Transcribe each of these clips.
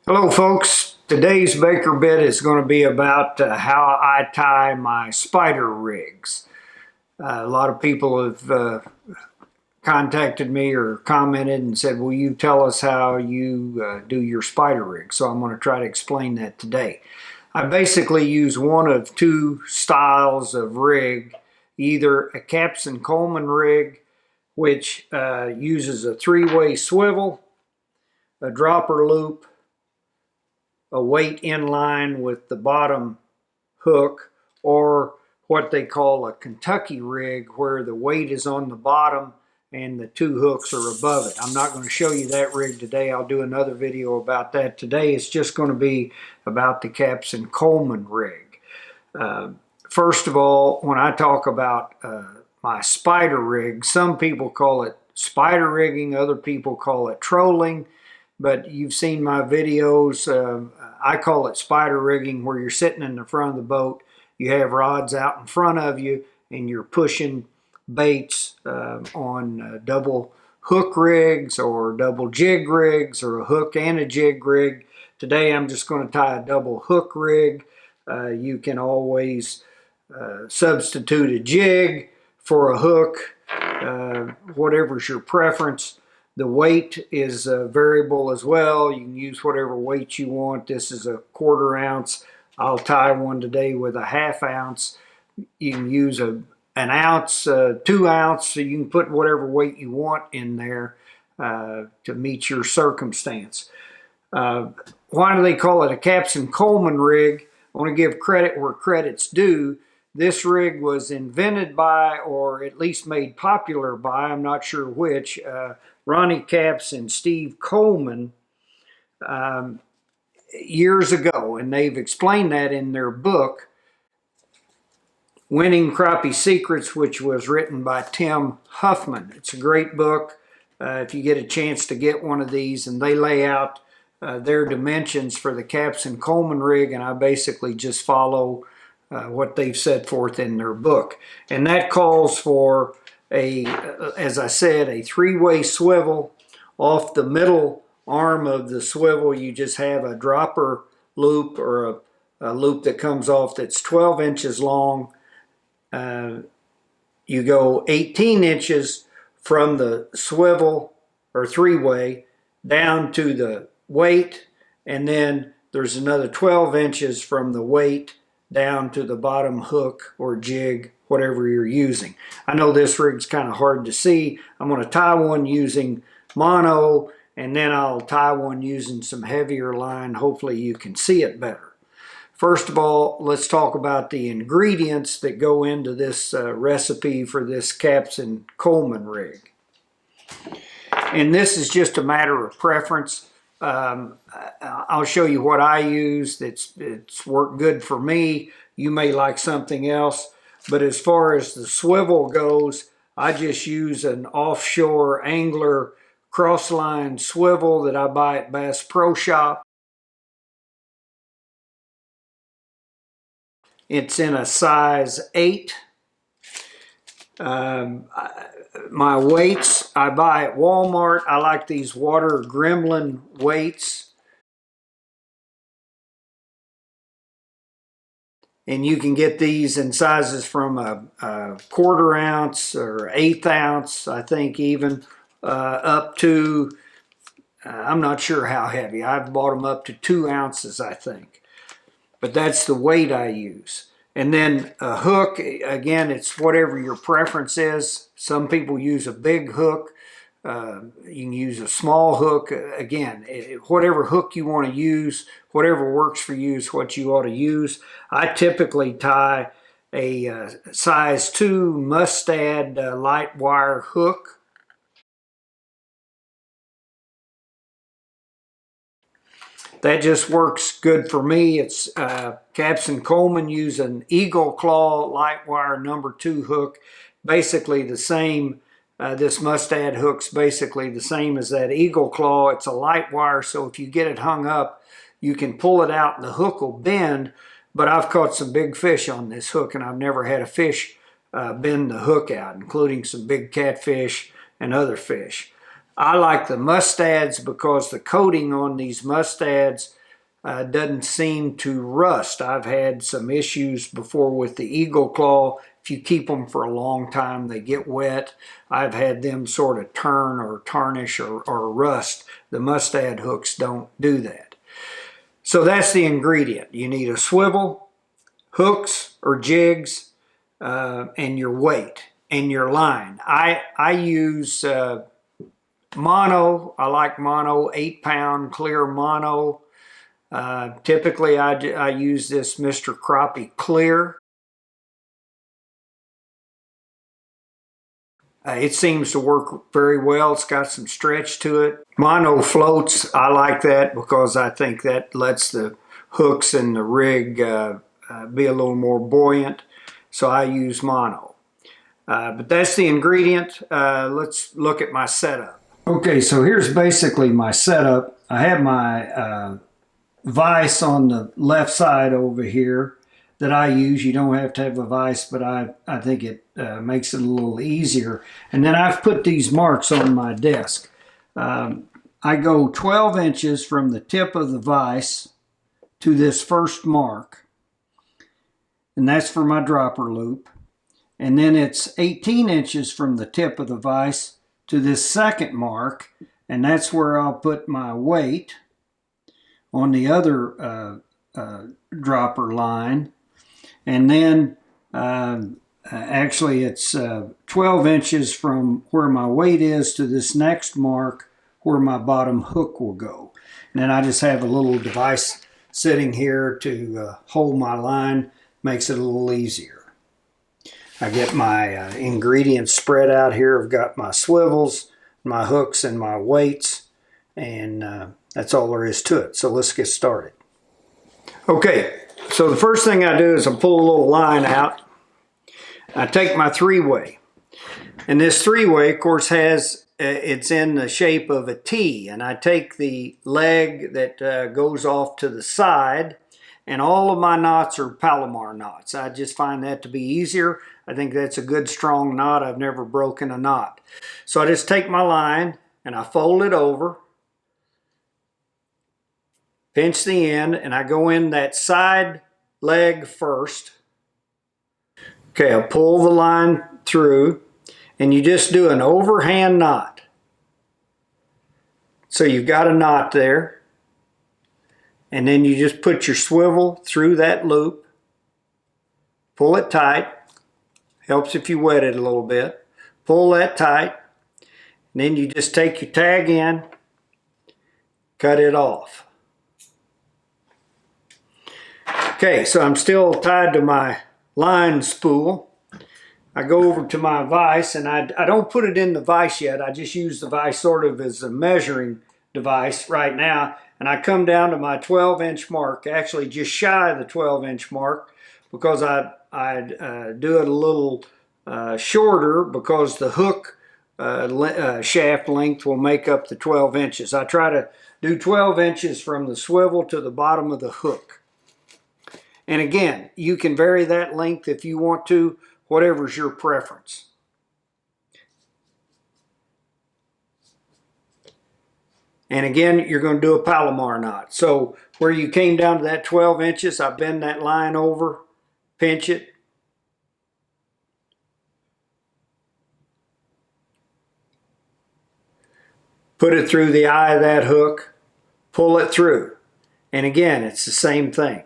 Hello folks, today's Baker Bit is going to be about how I tie my spider rigs. A lot of people have contacted me or commented and said, will you tell us how you do your spider rig? So I'm going to try to explain that today. I basically use one of two styles of rig, either a Capps and Coleman rig, which uses a three-way swivel, a dropper loop, a weight in line with the bottom hook, or what they call a Kentucky rig, where the weight is on the bottom and the two hooks are above it. I'm not going to show you that rig today. I'll do another video about that. Today it's just going to be about the Capps and Coleman rig. First of all, when I talk about my spider rig, some people call it spider rigging, other people call it trolling. But you've seen my videos. I call it spider rigging, where you're sitting in the front of the boat. You have rods out in front of you, and you're pushing baits on double hook rigs or double jig rigs or a hook and a jig rig. Today I'm just going to tie a double hook rig. You can always substitute a jig for a hook, whatever's your preference. The weight is variable as well. You can use whatever weight you want. This is a 1/4 ounce. I'll tie one today with a 1/2 ounce. You can use an ounce, 2 ounce, so you can put whatever weight you want in there to meet your circumstance. Why do they call it a Capps and Coleman rig? I want to give credit where credit's due. This rig was invented by, or at least made popular by, I'm not sure which, Ronnie Capps and Steve Coleman years ago, and they've explained that in their book, Winning Crappie Secrets, which was written by Tim Huffman. It's a great book if you get a chance to get one of these, and they lay out their dimensions for the Capps and Coleman rig, and I basically just follow what they've set forth in their book. And that calls for as I said, a three-way swivel. Off the middle arm of the swivel, you just have a dropper loop, or a loop that comes off that's 12 inches long. You go 18 inches from the swivel, or three-way, down to the weight, and then there's another 12 inches from the weight down to the bottom hook or jig, whatever you're using. I know this rig's kind of hard to see. I'm going to tie one using mono, and then I'll tie one using some heavier line. Hopefully you can see it better. First of all, let's talk about the ingredients that go into this recipe for this Capps and Coleman rig. And this is just a matter of preference. I'll show you what I use. It's worked good for me. You may like something else. But as far as the swivel goes, I just use an offshore angler crossline swivel that I buy at Bass Pro Shop. It's in a size 8. My weights I buy at Walmart. I like these Water Gremlin weights. And you can get these in sizes from a 1/4 ounce or 1/8 ounce, I think, even up to, I'm not sure how heavy. I've bought them up to 2 ounces, I think. But that's the weight I use. And then a hook, again, it's whatever your preference is. Some people use a big hook. You can use a small hook. Again, whatever hook you want to use, whatever works for you is what you ought to use. I typically tie a size 2 Mustad light wire hook. That just works good for me. It's Capps and Coleman use an Eagle Claw light wire number 2 hook. Basically the same. This Mustad hook's basically the same as that Eagle Claw. It's a light wire, so if you get it hung up, you can pull it out and the hook will bend. But I've caught some big fish on this hook, and I've never had a fish bend the hook out, including some big catfish and other fish. I like the mustads because the coating on these mustads doesn't seem to rust. I've had some issues before with the Eagle Claw. If you keep them for a long time, they get wet. I've had them sort of turn or tarnish or rust. The mustad hooks don't do that. So that's the ingredient. You need a swivel, hooks or jigs, and your weight and your line. I use mono. I like mono, 8-pound clear mono. Typically I use this Mr. Crappie Clear. It seems to work very well. It's got some stretch to it. Mono floats, I like that because I think that lets the hooks and the rig be a little more buoyant. So I use mono. But that's the ingredient. Let's look at my setup. Okay, so here's basically my setup. I have my vise on the left side over here that I use. You don't have to have a vise, but I think it makes it a little easier. And then I've put these marks on my desk. I go 12 inches from the tip of the vise to this first mark, and that's for my dropper loop. And then it's 18 inches from the tip of the vise to this second mark, and that's where I'll put my weight on the other dropper line. And then actually it's 12 inches from where my weight is to this next mark where my bottom hook will go. And then I just have a little device sitting here to hold my line. Makes it a little easier. I get my ingredients spread out here. I've got my swivels, my hooks, and my weights, and that's all there is to it. So let's get started. Okay. So the first thing I do is I pull a little line out. I take my three-way. And this three-way, of course, it's in the shape of a T. And I take the leg that goes off to the side, and all of my knots are Palomar knots. I just find that to be easier. I think that's a good strong knot. I've never broken a knot. So I just take my line and I fold it over, pinch the end, and I go in that side leg first. Okay, I'll pull the line through, and you just do an overhand knot. So you've got a knot there, and then you just put your swivel through that loop, pull it tight. Helps if you wet it a little bit. Pull that tight, and then you just take your tag in, cut it off. Okay, so I'm still tied to my line spool. I go over to my vise, and I don't put it in the vise yet. I just use the vise sort of as a measuring device right now. And I come down to my 12-inch mark, actually just shy of the 12-inch mark, because I do it a little shorter because the hook shaft length will make up the 12 inches. I try to do 12 inches from the swivel to the bottom of the hook. And again, you can vary that length if you want to, whatever's your preference. And again, you're going to do a Palomar knot. So where you came down to that 12 inches, I bend that line over, pinch it, put it through the eye of that hook, pull it through. And again, it's the same thing.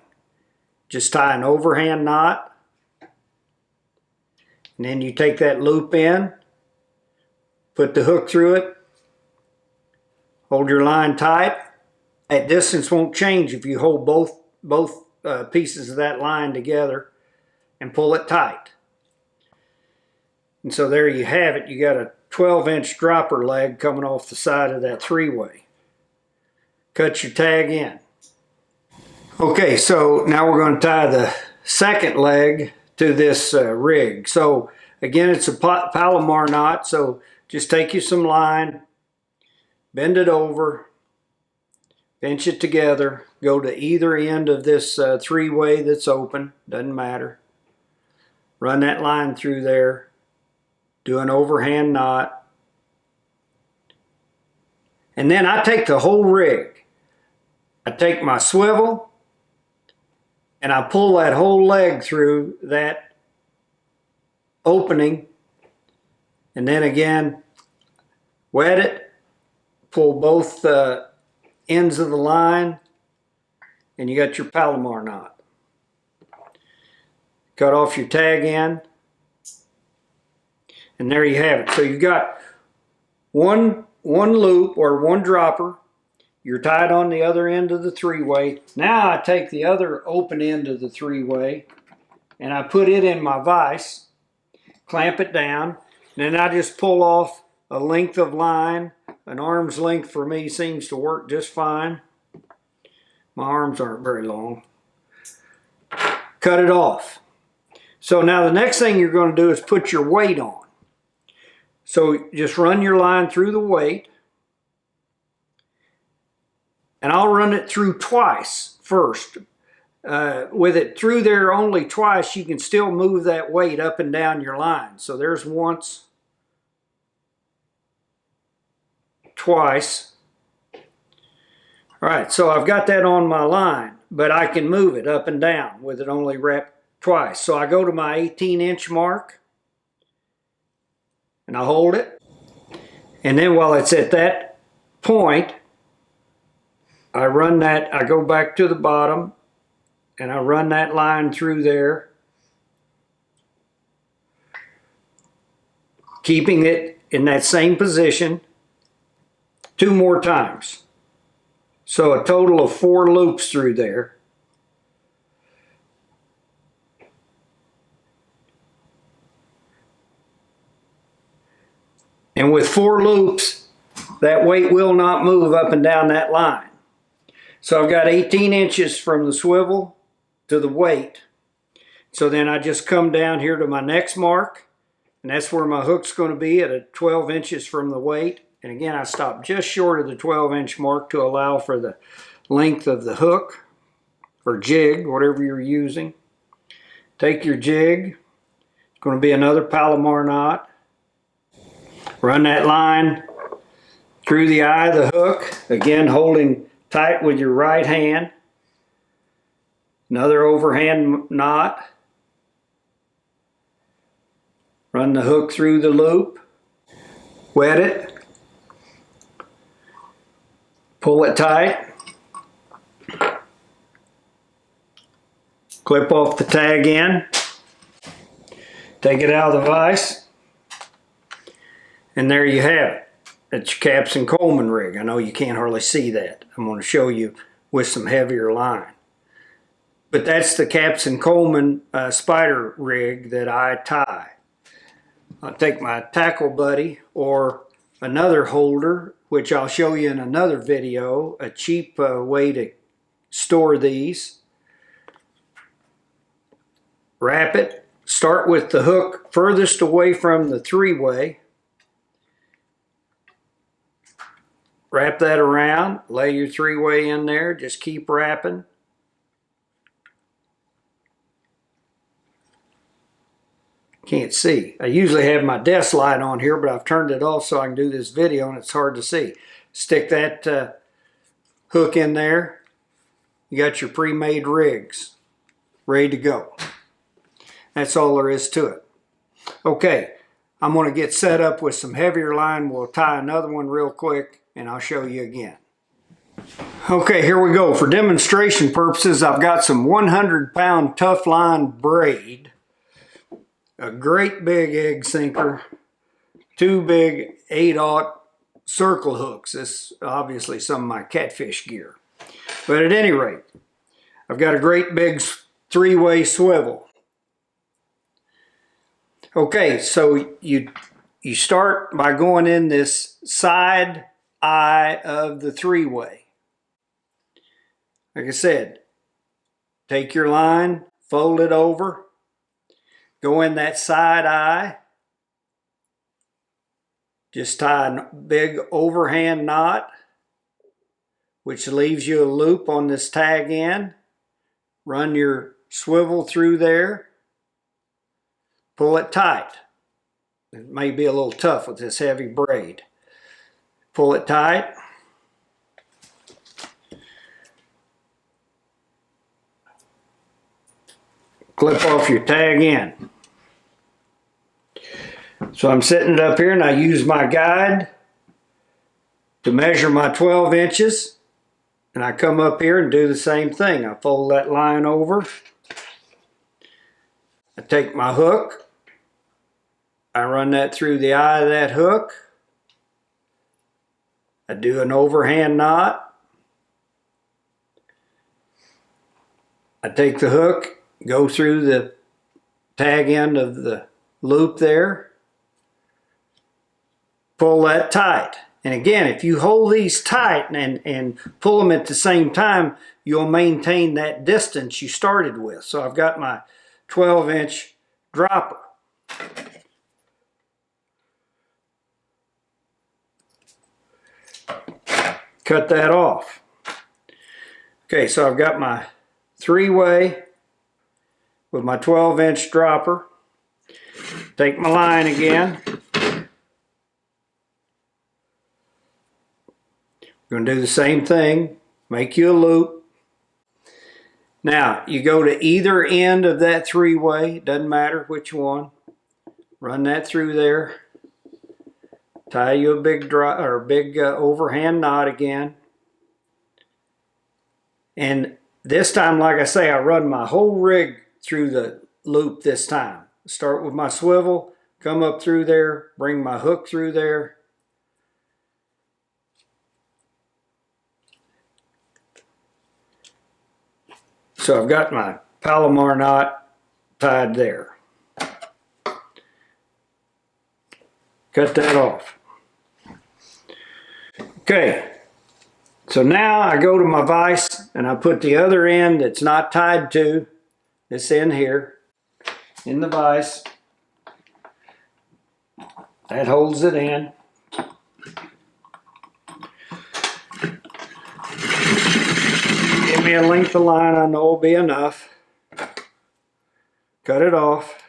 Just tie an overhand knot, and then you take that loop in, put the hook through it, hold your line tight. That distance won't change if you hold both pieces of that line together and pull it tight. And so there you have it. You got a 12-inch dropper leg coming off the side of that three-way. Cut your tag in. Okay, so now we're going to tie the second leg to this rig. So again, it's a Palomar knot, so just take you some line, bend it over, pinch it together, go to either end of this three-way that's open, doesn't matter. Run that line through there, do an overhand knot, And then I take the whole rig. I take my swivel and I pull that whole leg through that opening, and then again wet it, pull both ends of the line, and you got your Palomar knot. Cut off your tag end, and there you have it. So you've got one loop or one dropper. You're tied on the other end of the three-way. Now I take the other open end of the three-way and I put it in my vise, clamp it down, and then I just pull off a length of line. An arm's length for me seems to work just fine. My arms aren't very long. Cut it off. So now the next thing you're going to do is put your weight on. So just run your line through the weight. And I'll run it through twice first. With it through there only twice, you can still move that weight up and down your line. So there's once, twice. All right, so I've got that on my line, but I can move it up and down with it only wrapped twice. So I go to my 18-inch mark and I hold it. And then while it's at that point, I run that, I go back to the bottom and I run that line through there, keeping it in that same position 2 more times. So a total of 4 loops through there. And with 4 loops, that weight will not move up and down that line. So I've got 18 inches from the swivel to the weight. So then I just come down here to my next mark, and that's where my hook's going to be at 12 inches from the weight. And again, I stop just short of the 12-inch mark to allow for the length of the hook or jig, whatever you're using. Take your jig. It's going to be another Palomar knot. Run that line through the eye of the hook, again holding tight with your right hand. Another overhand knot. Run the hook through the loop. Wet it. Pull it tight. Clip off the tag end. Take it out of the vise. And there you have it. It's your Capps and Coleman rig. I know you can't hardly see that. I'm going to show you with some heavier line. But that's the Capps and Coleman spider rig that I tie. I'll take my tackle buddy or another holder, which I'll show you in another video, a cheap way to store these. Wrap it. Start with the hook furthest away from the three-way. Wrap that around, lay your three-way in there, just keep wrapping. Can't see. I usually have my desk light on here, but I've turned it off so I can do this video and it's hard to see. Stick that hook in there. You got your pre-made rigs ready to go. That's all there is to it. Okay, I'm going to get set up with some heavier line. We'll tie another one real quick and I'll show you again. Okay, here we go. For demonstration purposes, I've got some 100-pound tough line braid, a great big egg sinker, 2 big 8/0 circle hooks. This is obviously some of my catfish gear. But at any rate, I've got a great big 3-way swivel. Okay, so you start by going in this side eye of the 3-way. Like I said, take your line, fold it over, go in that side eye, just tie a big overhand knot, which leaves you a loop on this tag end. Run your swivel through there, pull it tight. It may be a little tough with this heavy braid. Pull it tight, clip off your tag end. So I'm setting it up here and I use my guide to measure my 12 inches. And I come up here and do the same thing. I fold that line over. I take my hook. I run that through the eye of that hook. I do an overhand knot. I take the hook, go through the tag end of the loop there, pull that tight. And again, if you hold these tight and pull them at the same time, you'll maintain that distance you started with. So I've got my 12-inch dropper. Cut that off. Okay, so I've got my 3-way with my 12-inch dropper. Take my line again. We're going to do the same thing. Make you a loop. Now, you go to either end of that 3-way. Doesn't matter which one. Run that through there. Tie you a big overhand knot again. And this time, like I say, I run my whole rig through the loop this time. Start with my swivel, come up through there, bring my hook through there. So I've got my Palomar knot tied there. Cut that off. Okay, so now I go to my vise and I put the other end that's not tied to this end here in the vise. That holds it in. Give me a length of line I know will be enough. Cut it off.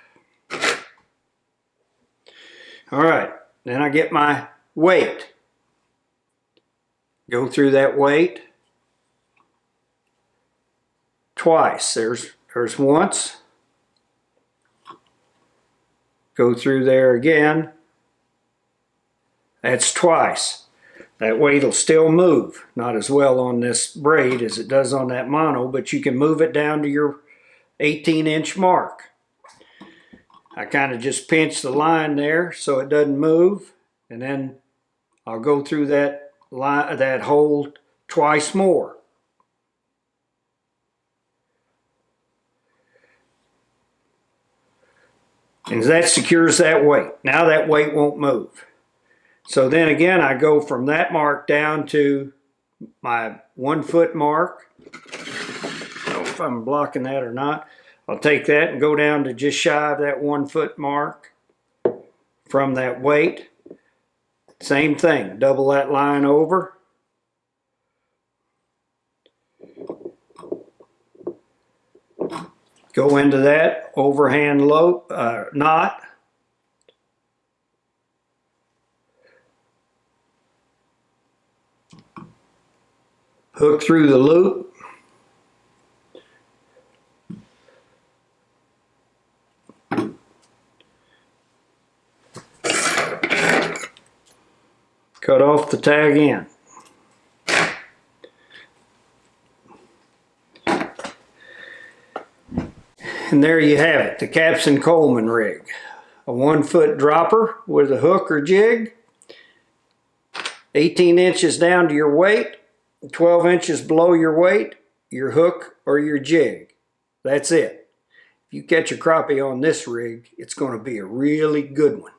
All right, then I get my weight. Go through that weight twice. There's once. Go through there again. That's twice. That weight will still move. Not as well on this braid as it does on that mono, but you can move it down to your 18-inch mark. I kind of just pinch the line there so it doesn't move, and then I'll go through that hole twice more. And that secures that weight. Now that weight won't move. So then again, I go from that mark down to my 1 foot mark. I don't know if I'm blocking that or not. I'll take that and go down to just shy of that 1 foot mark from that weight. Same thing, double that line over. Go into that overhand knot. Hook through the loop. Cut off the tag end. And there you have it, the Capps and Coleman rig. A 1 foot dropper with a hook or jig, 18 inches down to your weight, 12 inches below your weight, your hook or your jig. That's it. If you catch a crappie on this rig, it's going to be a really good one.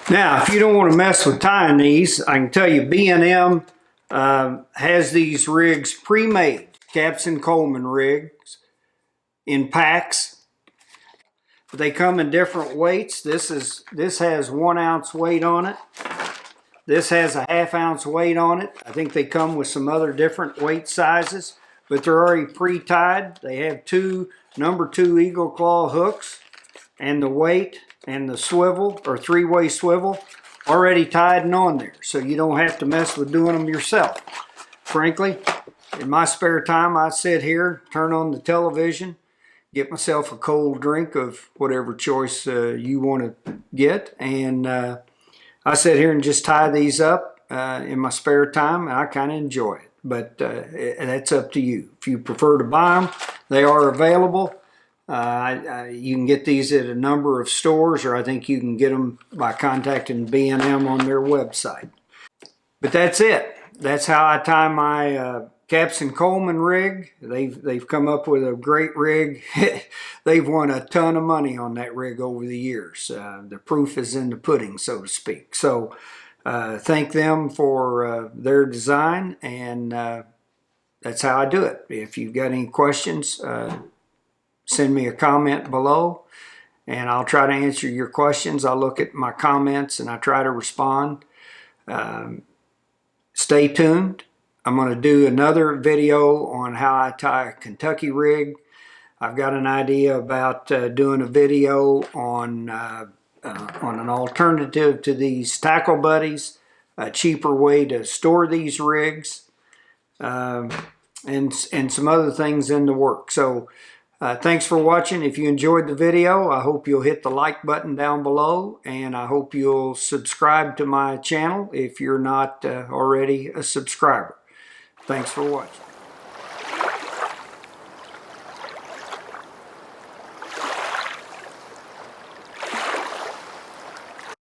Now, if you don't want to mess with tying these, I can tell you B&M has these rigs pre-made, Capps and Coleman rigs in packs. But they come in different weights. This has 1 ounce weight on it. This has a 1/2 ounce weight on it. I think they come with some other different weight sizes, but they're already pre-tied. They have 2 number 2 eagle claw hooks and the weight and the swivel or 3-way swivel already tied and on there, so you don't have to mess with doing them yourself. Frankly, in my spare time, I sit here, turn on the television, get myself a cold drink of whatever choice you want to get. And I sit here and just tie these up in my spare time, and I kind of enjoy it. But that's up to you. If you prefer to buy them, they are available. You can get these at a number of stores, or I think you can get them by contacting B&M on their website. But that's it. That's how I tie my Capps and Coleman rig. They've come up with a great rig. They've won a ton of money on that rig over the years. The proof is in the pudding, so to speak. So thank them for their design, and that's how I do it. If you've got any questions, send me a comment below, and I'll try to answer your questions. I look at my comments and I try to respond. Stay tuned. I'm going to do another video on how I tie a Kentucky rig. I've got an idea about doing a video on an alternative to these tackle buddies, a cheaper way to store these rigs, and some other things in the work. So thanks for watching. If you enjoyed the video, I hope you'll hit the like button down below, and I hope you'll subscribe to my channel if you're not already a subscriber. Thanks for watching.